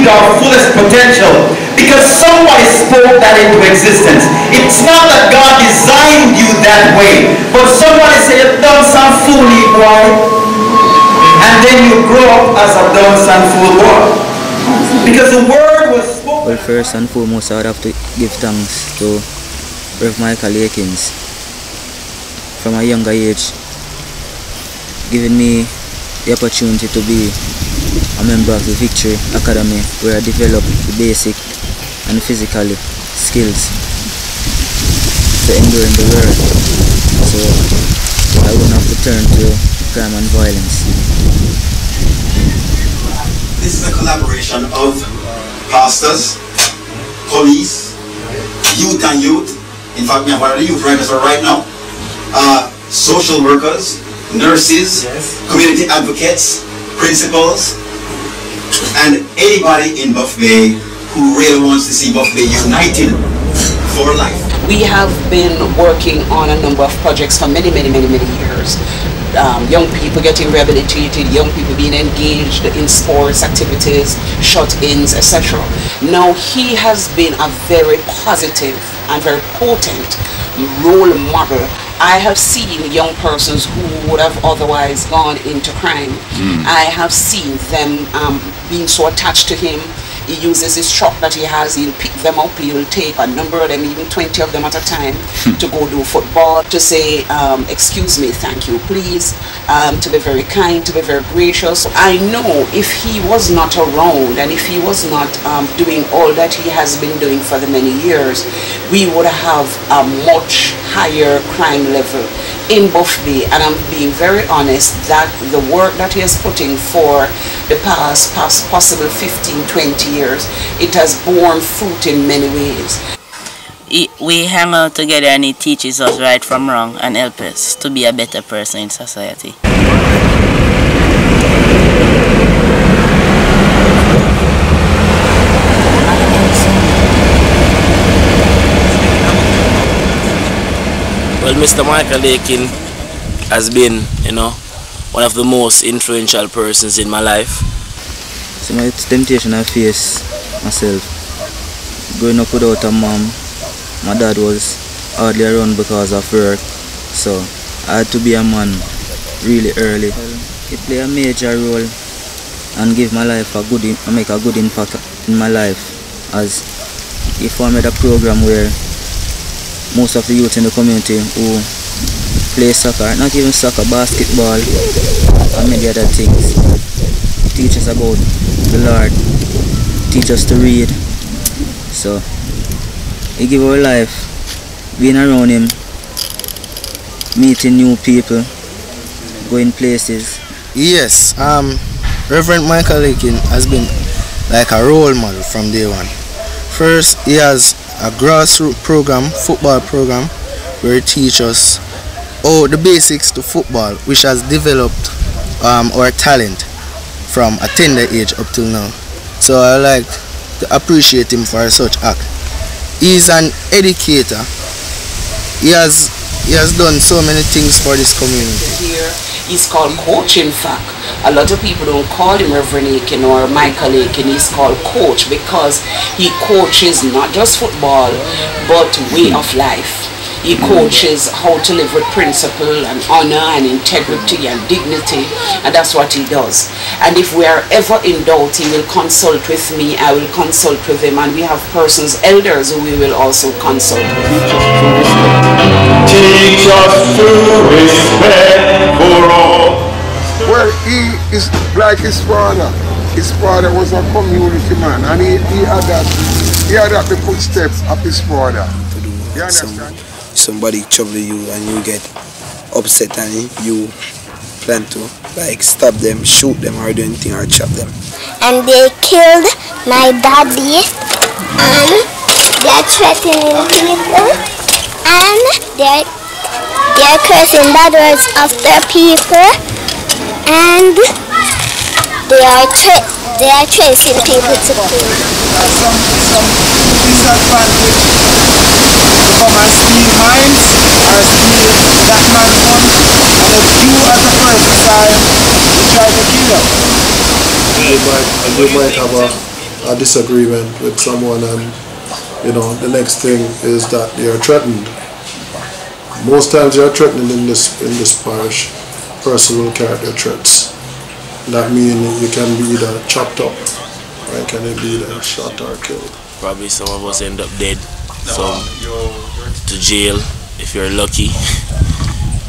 achieved our fullest potential because somebody spoke that into existence. It's not that God designed you that way, but somebody said, "You've done some fooly boy," and then you grow up as a done some fool boy. Because the word was spoken. Well, first and foremost, I would have to give thanks to Rev. Michael Akins from a younger age, giving me the opportunity to be a member of the Victory Academy, where I developed the basic and physical skills to endure in the world, so I wouldn't have to turn to crime and violence. This is a collaboration of pastors, police, youth and youth. In fact, we have one of the youth writers right now. Social workers, nurses, community advocates, principals, and anybody in Buff Bay who really wants to see Buff Bay united for life. We have been working on a number of projects for many years. Young people getting rehabilitated, young people being engaged in sports activities, shut-ins, etc. Now he has been a very positive and very potent role model. I have seen young persons who would have otherwise gone into crime. I have seen them being so attached to him. He uses his truck that he has, he'll pick them up, he'll take a number of them, even 20 of them at a time, to go do football, to say, excuse me, thank you, please, to be very kind, to be very gracious. I know if he was not around and if he was not doing all that he has been doing for the many years, we would have a much higher crime level in Buff Bay. And I'm being very honest that the work that he has put in for the past possible 15-20 years, it has borne fruit in many ways. We hang out together and he teaches us right from wrong and helps us to be a better person in society. Well, Mr. Michael Akins has been, one of the most influential persons in my life. So my temptation I face myself. Growing up without a mom, my dad was hardly around because of work, so I had to be a man really early. It played a major role and give my life make a good impact in my life, as he formed a program where most of the youth in the community who play soccer, not even soccer, basketball and many other things, teach us about the Lord, teach us to read. So he give our life being around him, meeting new people, going places. Yes, Reverend Michael Akins has been like a role model from day one. First, he has a grassroots program, football program, where he teaches us the basics to football, which has developed our talent from a tender age up till now. So I like to appreciate him for such act. He's an educator. He has done so many things for this community. Here, he's called Coach, in fact. A lot of people don't call him Reverend Akins or Michael Akins. He's called Coach because he coaches not just football, but way of life. He coaches how to live with principle and honor and integrity and dignity, and that's what he does. And if we are ever in doubt, he will consult with me, I will consult with him, and we have persons, elders, who we will also consult with. Teach us to respect for all. Well, he is like his father. His father was a community man, and he had the footsteps of his father. You understand? Somebody trouble you and you get upset and you plan to stab them, shoot them, or do anything, or chop them. And they killed my daddy, and they are threatening people, and they are cursing bad words after people, and they are chasing people to kill. Some disadvantage to come and steal mines or steal that man's funds, and if you as a person saw him, you try to kill him. You might have a disagreement with someone, and you know, the next thing is that they are threatened. Most times they are threatened in this parish. Person will carry their threats. That means you can be either chopped up, or you can be either shot or killed. Probably some of us end up dead, some to jail if you're lucky,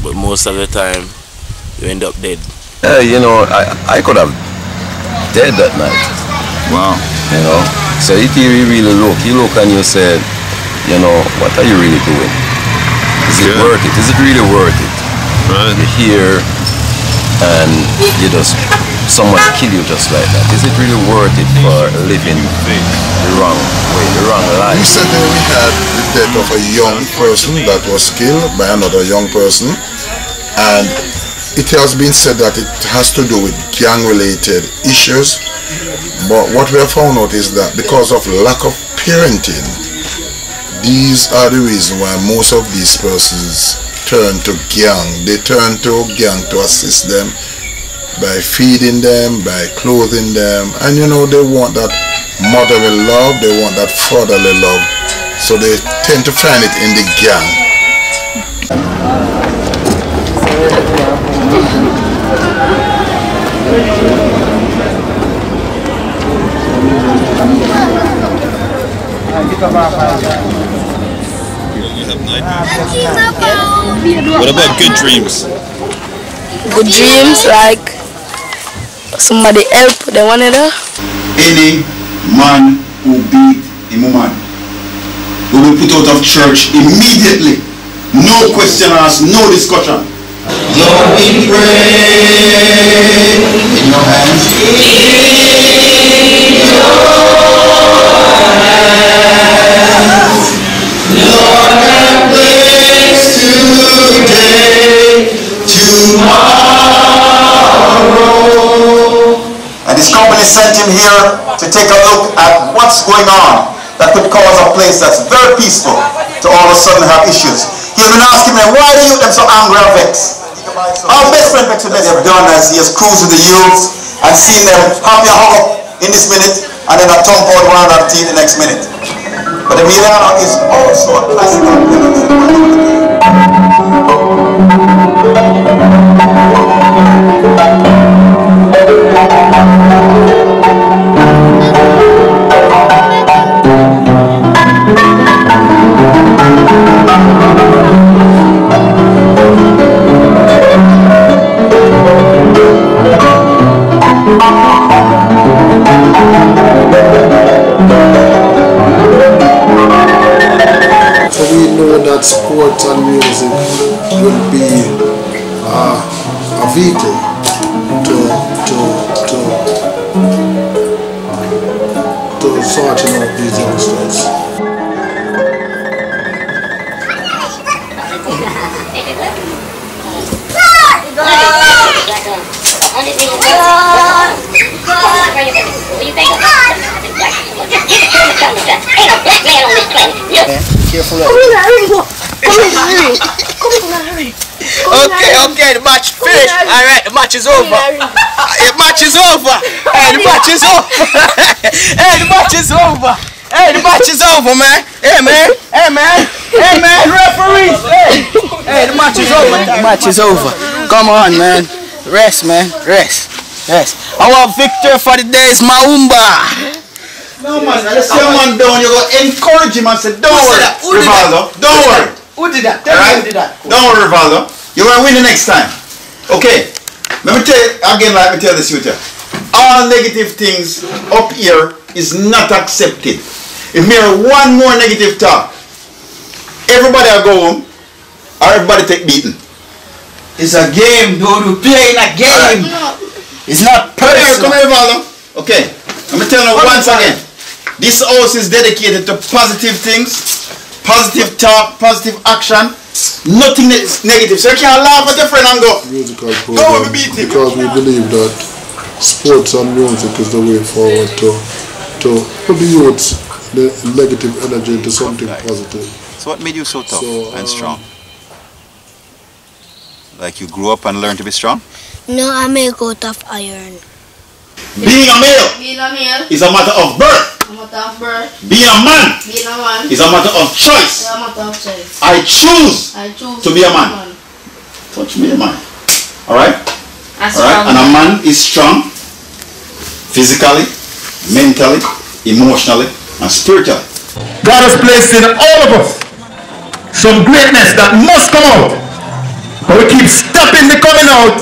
but most of the time you end up dead. You know, I could have dead that night. Wow. You know, so if you really look and you say, you know, what are you really doing? Is it worth it? Is it really worth it? Right. You're here and you just, someone kill you just like that. Is it really worth it for living the wrong way, the wrong life? Recently we had the death of a young person that was killed by another young person, and it has been said that it has to do with gang-related issues, but what we have found out is that because of lack of parenting, these are the reasons why most of these persons turn to gang. They turn to gang to assist them by feeding them, by clothing them, and you know, they want that motherly love, they want that fatherly love, so they tend to find it in the gang. What about good dreams? Good dreams, like somebody help the one another. Any man who beat a woman will be put out of church immediately. No question asked, no discussion. Lord, we pray in your hands. Lord, have grace today, tomorrow. And this company sent him here to take a look at what's going on that could cause a place that's very peaceful to all of a sudden have issues. He has been asking me, why do you them so angry or vexed? Our best friend Bex Obedi have done as he has cruised with the youths and seen them happy and hug up in this minute and then a thump out one another tea the next minute. But Emiliano is also a classical pianist. So we know that sports and music will be a vehicle to sorting out these youngsters. Careful. Okay, the match finished. Alright, the match is over. The match is over. Hey, the match is over. Hey, the match is over. Hey, the match is over, man. Hey, man. Hey, man, referees. Hey, the match is over. The match is over. Come on, man. Rest, man. Rest. Our victor for the day is Maumba. No man, let's see a man down, you go encourage him and say, don't worry, Rivaldo, don't worry. Who did that? Tell me who did that. Don't worry, Rivaldo. You're going to win the next time. Okay. Let me tell you, again, like me tell this you. All negative things up here is not accepted. If we hear one more negative talk, everybody will go home or everybody take beating. It's a game, dude. We're playing a game. It's not personal. Come here, Rivaldo. Okay. Let me tell you once again. This house is dedicated to positive things, positive talk, positive action, nothing negative. So you can't laugh at your friend and go, Musical program, because we believe that sports and music is the way forward to put the youths, the negative energy into something positive. So what made you so tough and strong? Like you grew up and learned to be strong? No, I make out of iron. Being a male is a matter of birth. Being a man is a matter of choice. I choose to be a man. Touch me, a man. Alright? Alright? And a man is strong physically, mentally, emotionally, and spiritually. God has placed in all of us some greatness that must come out. But we keep stopping the coming out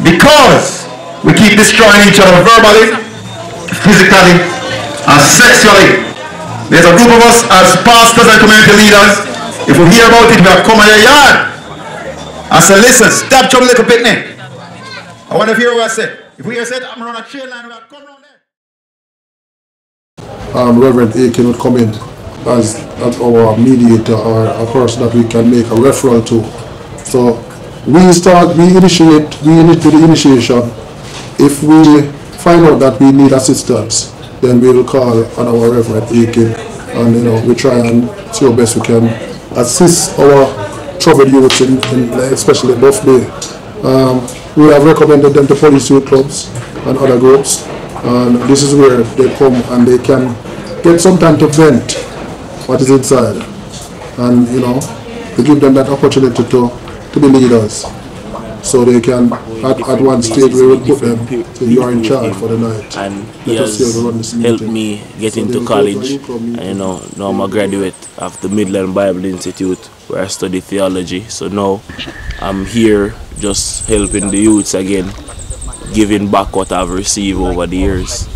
because we keep destroying each other verbally, physically, and sexually. There's a group of us as pastors and community leaders. If we hear about it, we have come in your yard. I said, listen, stop trouble little picnic. I want to hear what I said. If we hear said, I'm around a chain line, we'll come around there. Reverend Aiken would come in as our mediator or a person that we can make a referral to. So we initiate the initiation. If we find out that we need assistance, then we will call on our Reverend Aiken, and we try and see how best we can assist our troubled youths, especially Buff Bay. We have recommended them to police youth clubs and other groups, and this is where they come and they can get some time to vent what is inside, and we give them that opportunity to be leaders, so they can at one stage we will put them so you are in charge for the night. And he has helped me get into college, and now I'm a graduate of the Midland Bible Institute where I study theology. So now I'm here just helping the youths again, giving back what I've received over the years.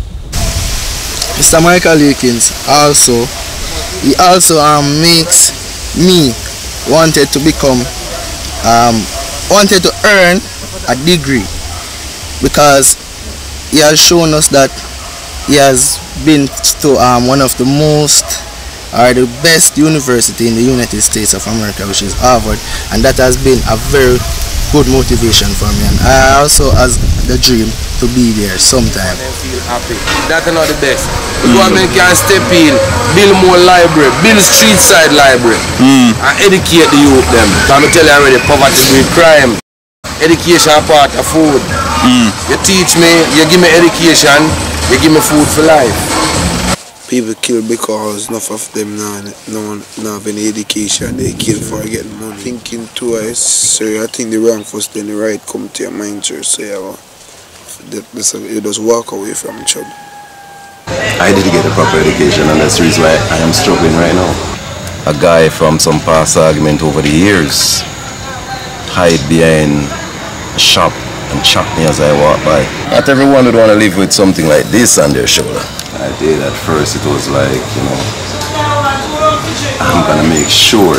Mr. Michael Akins he also makes me wanted to earn a degree, because he has shown us that he has been to one of the best university in the United States of America, which is Harvard, and that has been a very good motivation for me, and I also has the dream to be there sometime. Feel happy. That's not the best. The government can step in, build more library, build street side library, and educate the youth them. Because I tell you already, poverty breed crime. Education part of food. You teach me, you give me education, you give me food for life. People kill because enough of them not have any education. They kill for getting money. Thinking twice, so I think the wrong first, then the right come to your mind, sir. So you just walk away from each other. I didn't get a proper education, and that's the reason why I am struggling right now. A guy from some past argument over the years hide behind a shop and chop me as I walk by. Not everyone would want to live with something like this on their shoulder. I did. At first it was like, I'm gonna make sure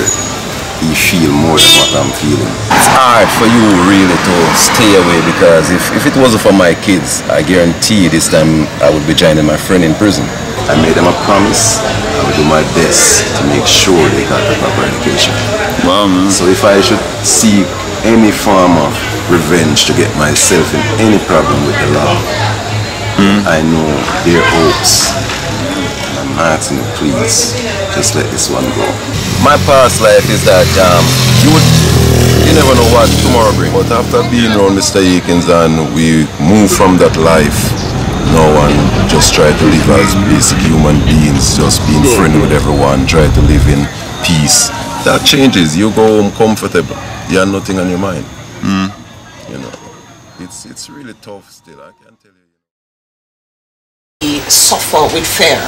you feel more than what I'm feeling. It's hard for you really to stay away, because if it wasn't for my kids, I guarantee this time I would be joining my friend in prison. I made them a promise. I would do my best to make sure they got the proper education. Wow, man. So if I should seek any form of revenge to get myself in any problem with the law, I know their hopes. I'm asking you, please, just let this one go. My past life is that you never know what tomorrow brings. But after being around Mr. Akins and we move from that life, no one just try to live as basic human beings, just being friendly with everyone, try to live in peace. That changes. You go home comfortable. You have nothing on your mind. It's really tough still, I can tell you. We suffer with fear.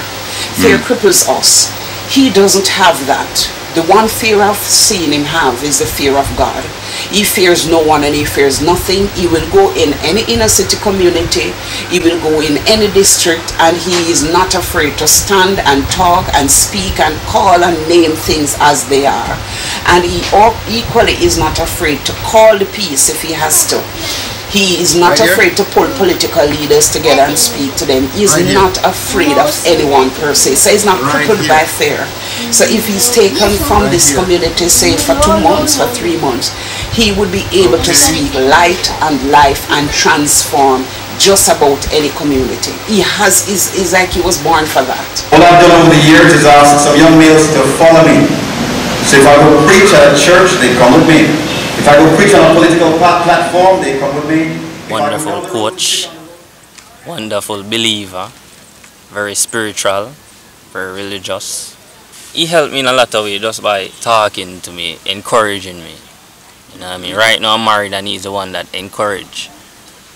Fear cripples us. He doesn't have that. The one fear I've seen him have is the fear of God. He fears no one and he fears nothing. He will go in any inner city community. He will go in any district, and he is not afraid to stand and talk and speak and call and name things as they are. And he equally is not afraid to call the peace if he has to. He is not afraid to pull political leaders together and speak to them. He is not afraid of anyone per se. So he's not crippled by fear. So if he's taken from this community, say for 2 months, for 3 months, he would be able to speak light and life and transform just about any community. Is like he was born for that. All I've done over the years is ask some young males to follow me. So if I go preach at a church, they come with me. If I go preach on a political platform, they come with me. Wonderful coach, wonderful believer, very spiritual, very religious. He helped me in a lot of ways just by talking to me, encouraging me. You know what I mean? Right now I'm married and he's the one that encouraged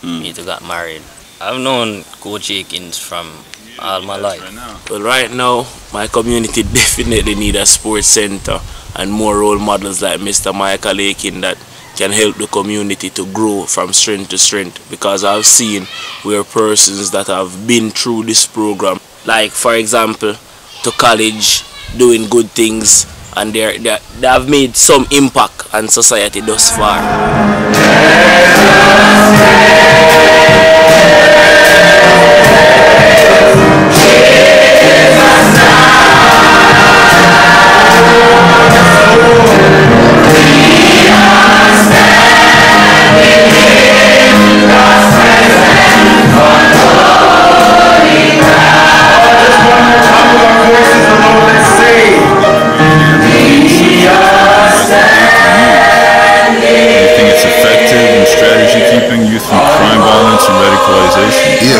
me to get married. I've known Coach Akins from all my life. Well, right now my community definitely need a sports center and more role models like Mr. Michael Akins that can help the community to grow from strength to strength, because I've seen where persons that have been through this program, like for example to college, doing good things, and they have made some impact on society thus far.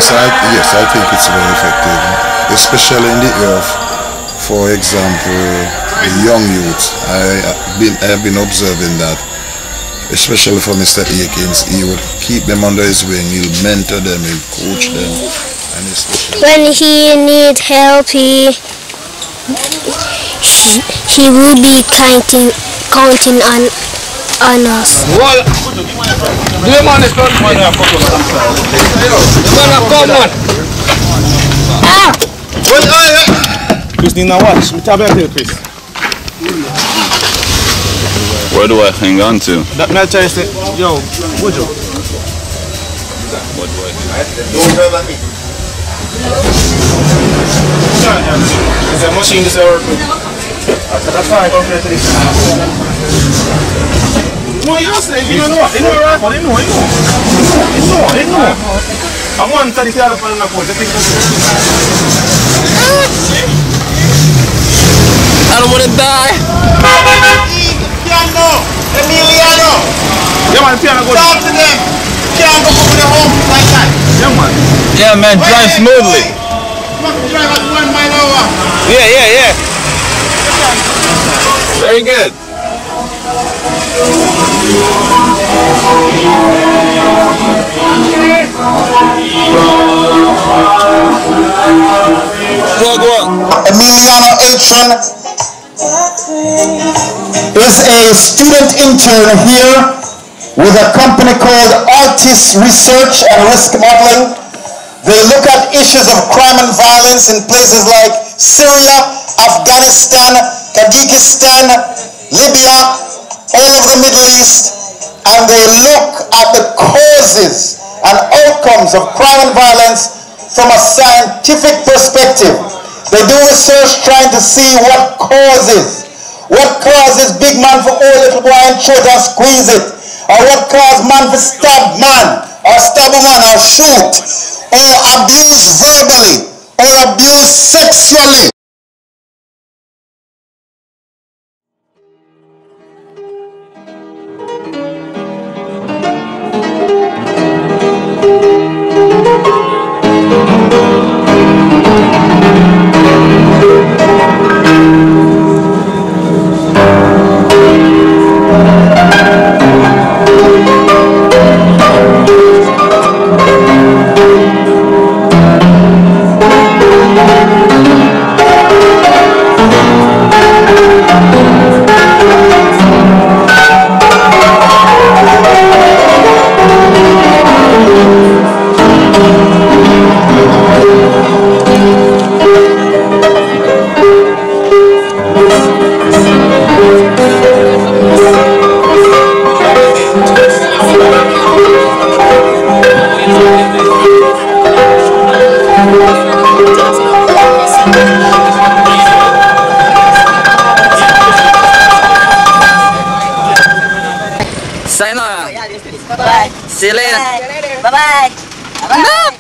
Yes, I think it's very effective, especially in the area of, for example, the young youth. I have been observing that, especially for Mr. Akins. He would keep them under his wing, he'll mentor them, he'll coach them. And especially when he needs help, he will be counting on us. Well, the man is not money. Come on. Ah! Chris, need to watch. Me tell you, Chris. Where do I hang on to? That man try to say, yo, Wojo. What do I do? Don't tell that me. Is the machine this working? That's fine. Come here to this. No, you don't say, you don't know. You know, right? But you know. I'm one to the other one. I don't want to die. Piano, Emiliano. Yeah, man, Piano, go. Talk to them. Piano, go to the home like that. Yeah, man. Yeah, man, drive smoothly. Drive at 1 mile an hour. Yeah. Very good. Go on. Emiliano Atron is a student intern here with a company called Artist Research and Risk Modeling. They look at issues of crime and violence in places like Syria, Afghanistan, Kyrgyzstan, Libya, all of the Middle East, and they look at the causes and outcomes of crime and violence from a scientific perspective. They do research trying to see what causes big man for old little boy and children squeeze it, or what causes man to stab man, or stab a man, or shoot, or abuse verbally, or abuse sexually. Sayonara. Bye-bye. See you later. Bye-bye. Bye-bye.